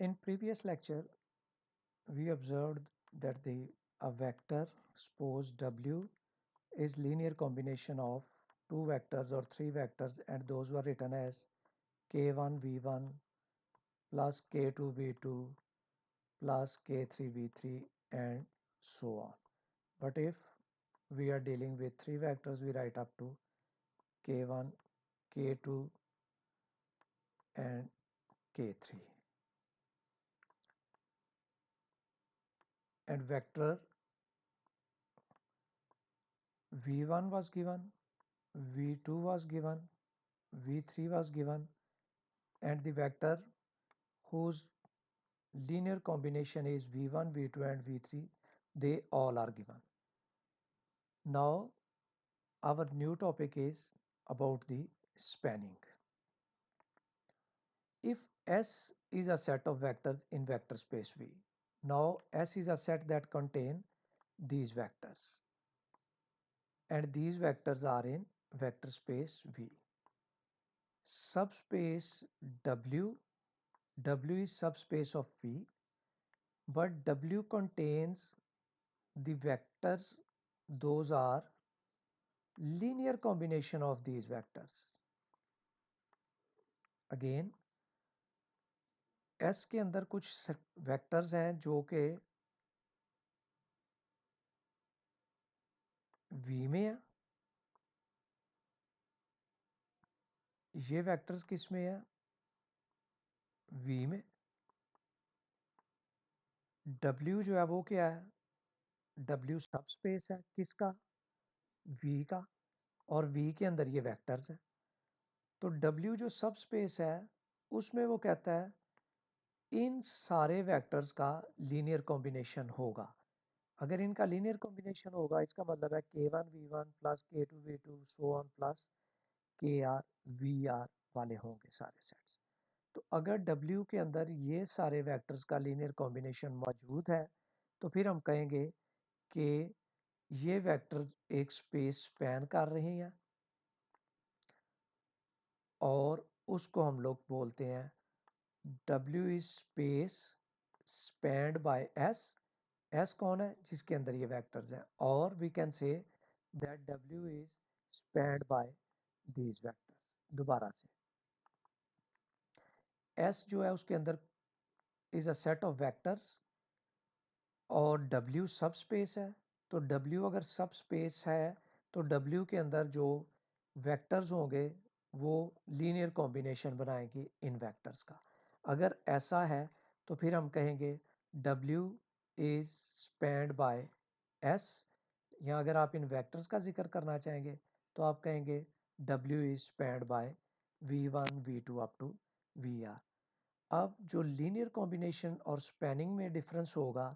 In previous lecture, we observed that a vector, suppose W, is linear combination of two vectors or three vectors, and those were written as k1 v1 plus k2 v2 plus k3 v3 and so on. But if we are dealing with three vectors, we write up to k1, k2 and k3. And vector v1 was given, v2 was given, v3 was given, and the vector whose linear combination is v1, v2 and v3, they all are given. Now our new topic is about the spanning. If S is a set of vectors in vector space V, now S is a set that contain these vectors, and these vectors are in vector space V. Subspace W, W is subspace of V, but W contains the vectors, those are linear combination of these vectors. Again, S के अंदर कुछ vectors हैं जो कि V में है, ये vectors किस में है, V में. W जो है वो क्या है, W सबस्पेस है किसका, V का, और V के अंदर ये वेक्टर्स हैं. तो W जो सबस्पेस है उसमें वो कहता है इन सारे वेक्टर्स का लीनियर कॉम्बिनेशन होगा. अगर इनका लीनियर कॉम्बिनेशन होगा इसका मतलब है k1 v1 plus k2 v2 so on plus kr vr वाले होंगे सारे सेट्स. तो अगर W के अंदर ये सारे वेक्टर्स का लीनियर कॉम्बिनेशन मौजूद है तो फिर हम कहेंगे कि ये वेक्टर एक स्पेस स्पैन कर रहे हैं और उसको हम लोग बोलते हैं W is space spanned by S. S कौन है, जिसके अंदर ये वेक्टर्स हैं, और we can say that W is spanned by these vectors. दोबारा से S जो है उसके अंदर is a set of vectors और W सब स्पेस है. तो W अगर सब स्पेस है तो W के अंदर जो वेक्टर्स होंगे वो लीनियर कॉम्बिनेशन बनाएंगे इन वेक्टर्स का. अगर ऐसा है तो फिर हम कहेंगे W is spanned by S. या अगर आप इन वेक्टर्स का जिक्र करना चाहेंगे तो आप कहेंगे W is spanned by v1 v2 up to vr. अब जो लीनियर कॉम्बिनेशन और स्पैनिंग में डिफरेंस होगा,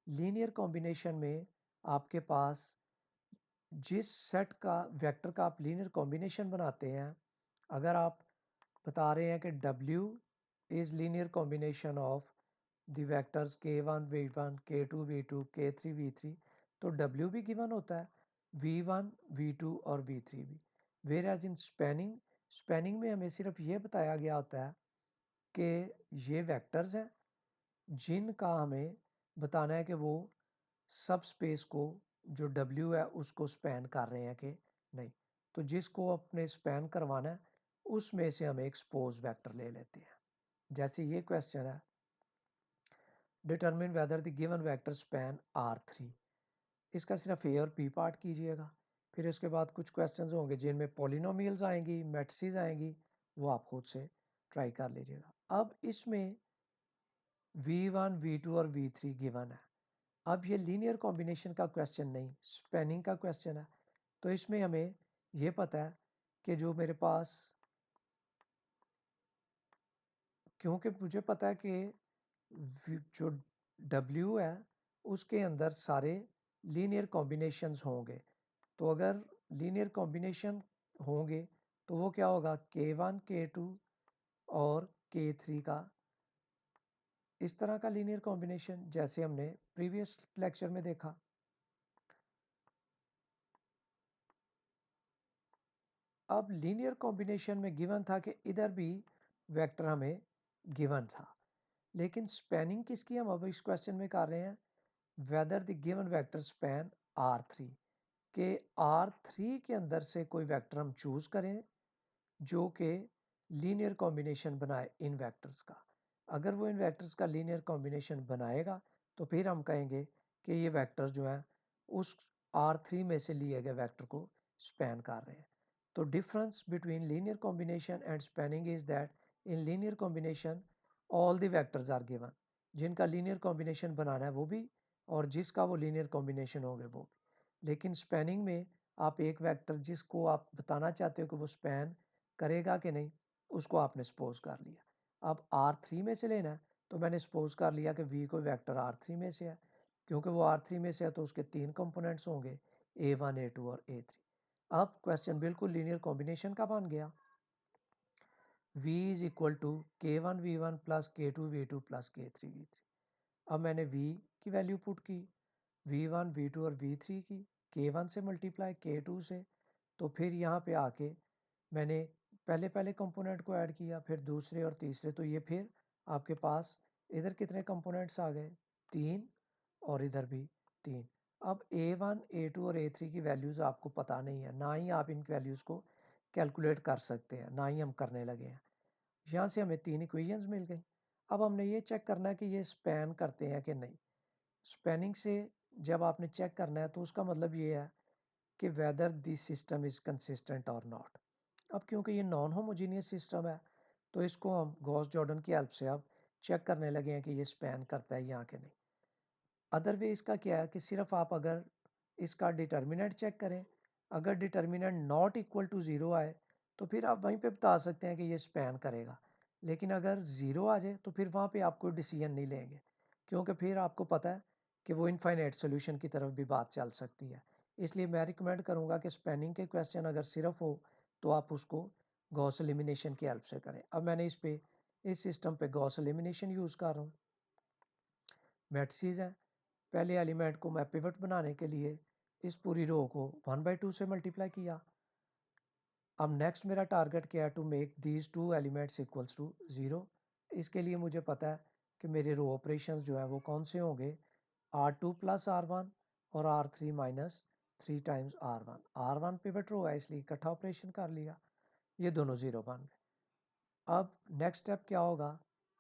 लीनियर कॉम्बिनेशन में आपके पास जिस सेट का वेक्टर का आप लीनियर कॉम्बिनेशन बनाते हैं, अगर आप बता रहे हैं कि W is linear combination of the vectors k1 v1 k2 v2 k3 v3, तो W भी गिवन होता है, v1 v2 और v3 भी. वेयर एज इन स्पैनिंग में हमें सिर्फ ये बताया गया होता है कि ये वेक्टर्स हैं जिनका हमें बताना है कि वो सब स्पेस को जो W है उसको स्पैन कर रहे हैं कि नहीं. तो जिसको अपने स्पैन करवाना है उसमें से हम एक सपोज वेक्टर ले लेते हैं. जैसे ये क्वेश्चन है, determine whether the given vector span R3. इसका सिर्फ A और P पार्ट कीजिएगा. फिर उसके बाद कुछ क्वेश्चंस होंगे जिनमें पॉलिनोमियल्स आएंगी, मैट्रिसेस आएंगी, वो आप खुद से ट्राई कर लीजिएगा. अब इसमें v1 v2 और v3 गिवन है. अब ये लीनियर कॉम्बिनेशन का क्वेश्चन नहीं, स्पैनिंग का क्वेश्चन है. तो इसमें हमें ये पता है कि जो मेरे पास, क्योंकि मुझे पता है कि जो W है उसके अंदर सारे लीनियर कॉम्बिनेशंस होंगे. तो अगर लीनियर कॉम्बिनेशन होंगे तो वो क्या होगा, k1 k2 और k3 का इस तरह का लीनियर कॉम्बिनेशन जैसे हमने प्रीवियस लेक्चर में देखा. अब लीनियर कॉम्बिनेशन में गिवन था कि इधर भी वेक्टर हमें गिवन था. लेकिन स्पैनिंग किसकी हम अब इस क्वेश्चन में कर रहे हैं, whether the given vector span R3, के R3 के अंदर से कोई वेक्टर हम चूज करें जो कि लीनियर कॉम्बिनेशन बनाए इन वेक्टर्स का। अगर वो इन वेक्टर्स का लीनियर कॉम्बिनेशन बनाएगा तो फिर हम कहेंगे कि ये वेक्टर जो है उस R3 में से लिए गए वेक्टर को स्पैन कर रहे हैं। तो difference between linear combination and spanning is that in linear combination all the vectors are given, जिनका लीनियर कॉम्बिनेशन बनाना है वो भी और जिसका वो लीनियर कॉम्बिनेशन होंगे वो भी। लेकिन स्पैनिंग में आप एक वेक्टर जिसको आप बताना चाहते हो कि वो स्पैन करेगा कि नहीं, उसको आपने सपोज कर लिया। अब R3 में से लेना है तो मैंने सपोज कर लिया कि V कोई वेक्टर R3 में से है, क्योंकि वो R3 में से है तो उसके 3 कंपोनेंट्स होंगे A1 A2 और A3। अब क्वेश्चन बिल्कुल लीनियर कॉम्बिनेशन का बन गया। V is equal to K1 V1 plus K2 V2 plus K3 V3। अब मैंने V की वैल्यू पुट की, V1 V2 और V3 की, K1 से मल्टीप्लाई K2 से, तो फिर यहाँ पे आके मैंने पहले पहले कंपोनेंट को ऐड किया, फिर दूसरे और तीसरे, तो ये फिर आपके पास इधर कितने कंपोनेंट्स आ गए, 3, और इधर भी 3। अब A1 A2 और A3 की वैल्यूज़ आपको पता नहीं है, ना ही आप इन वैल्यूज़ को कैलकुलेट कर सकते हैं, ना ही हम करने लगे हैं। यहाँ से हमें 3 इक्वेशंस मिल गई। अब हमने ये चेक करना है कि ये स्पैन करते हैं कि नहीं। स्पैनिंग से जब आपने चेक करना है तो उसका मतलब ये है कि whether this system is consistent और नॉट। अब क्योंकि ये नॉन होमोजीनियस सिस्टम है तो इसको हम गॉस जॉर्डन की हेल्प से अब चेक करने लगे हैं कि ये स्पैन करता है यहाँ के नहीं। अदर वे इसका क्या है कि सिर्फ आप अगर इसका डिटर्मिनेंट चेक करें, अगर determinant not equal to zero आए तो फिर आप वहीं पे बता सकते हैं कि ये स्पैन करेगा। लेकिन अगर ज़ीरो आ जाए तो फिर वहाँ पे आप कोई डिसीजन नहीं लेंगे, क्योंकि फिर आपको पता है कि वो इनफाइनाइट सोल्यूशन की तरफ भी बात चल सकती है। इसलिए मैं रिकमेंड करूँगा कि स्पैनिंग के क्वेश्चन अगर सिर्फ हो तो आप उसको गॉस एलिमिनेशन की हेल्प से करें। अब मैंने इस सिस्टम पे गॉस एलिमिनेशन यूज़ कर रहा हूँ। मैट्रिसेस हैं, पहले एलिमेंट को मैं पिवट बनाने के लिए इस पूरी रो को 1/2 से मल्टीप्लाई किया। अब नेक्स्ट मेरा टारगेट क्या है, to make these two elements equals to 0। इसके लिए मुझे पता है कि मेरे रो ऑपरेशंस जो है वो कौन से होंगे, R2 प्लस R1 और R3 minus 3 times R1। R1 pivot row है इसलिए इकट्ठा ऑपरेशन कर लिया, ये दोनों 0 बन गए। अब नेक्स्ट स्टेप क्या होगा,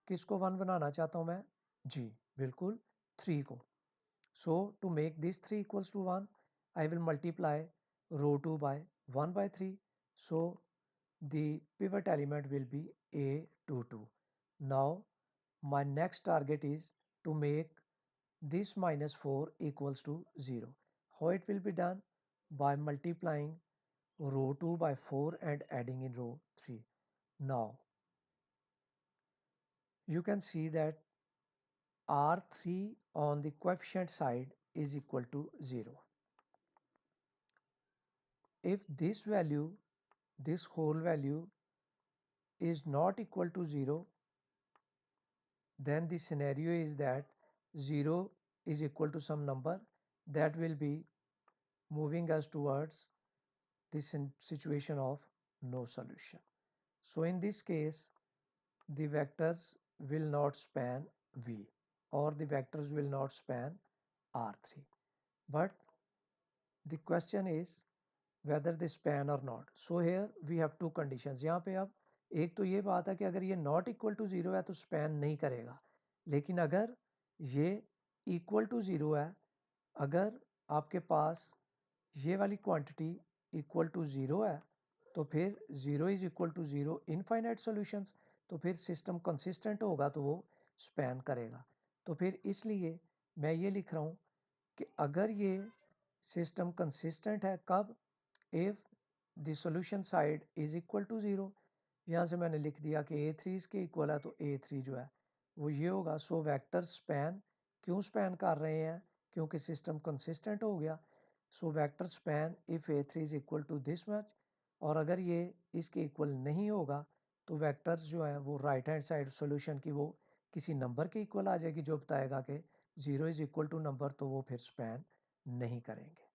किसको 1 बनाना चाहता हूँ मैं, जी बिल्कुल 3 को। So to make this 3 equals to 1, I will multiply row 2 by 1 by 3. So the pivot element will be A22. Now my next target is to make this minus 4 equals to 0. How it will be done? By multiplying row 2 by 4 and adding in row 3. Now you can see that R3 on the coefficient side is equal to 0. If this whole value is not equal to 0, then the scenario is that 0 is equal to some number that will be moving us towards this situation of no solution. So in this case, the vectors will not span V, or the vectors will not span R3. But the question is whether they span or not. So here we have two conditions. यहाँ पे अब एक तो ये बात है कि अगर ये नॉट इक्वल टू ज़ीरो है तो स्पैन नहीं करेगा, लेकिन अगर ये इक्वल टू ज़ीरो है, अगर आपके पास ये वाली क्वांटिटी इक्वल टू ज़ीरो है तो फिर zero is equal to zero infinite solutions, तो फिर सिस्टम कंसिस्टेंट होगा तो वो स्पैन करेगा। तो फिर इसलिए मैं ये लिख रहा हूँ कि अगर ये सिस्टम कंसिस्टेंट है कब, if the solution side is equal to 0। यहाँ से मैंने लिख दिया कि A3 इसके इक्वल है तो A3 जो है वो ये होगा। सो वेक्टर स्पैन, क्यों स्पैन कर रहे हैं, क्योंकि सिस्टम कंसिस्टेंट हो गया। So vector span if A3 is equal to this much, और अगर ये इसके इक्वल नहीं होगा तो वेक्टर्स जो है वो राइट हैंड साइड सॉल्यूशन की वो किसी नंबर के इक्वल आ जाएगी जो बताएगा कि 0 इज इक्वल टू नंबर, तो वो फिर स्पैन नहीं करेंगे।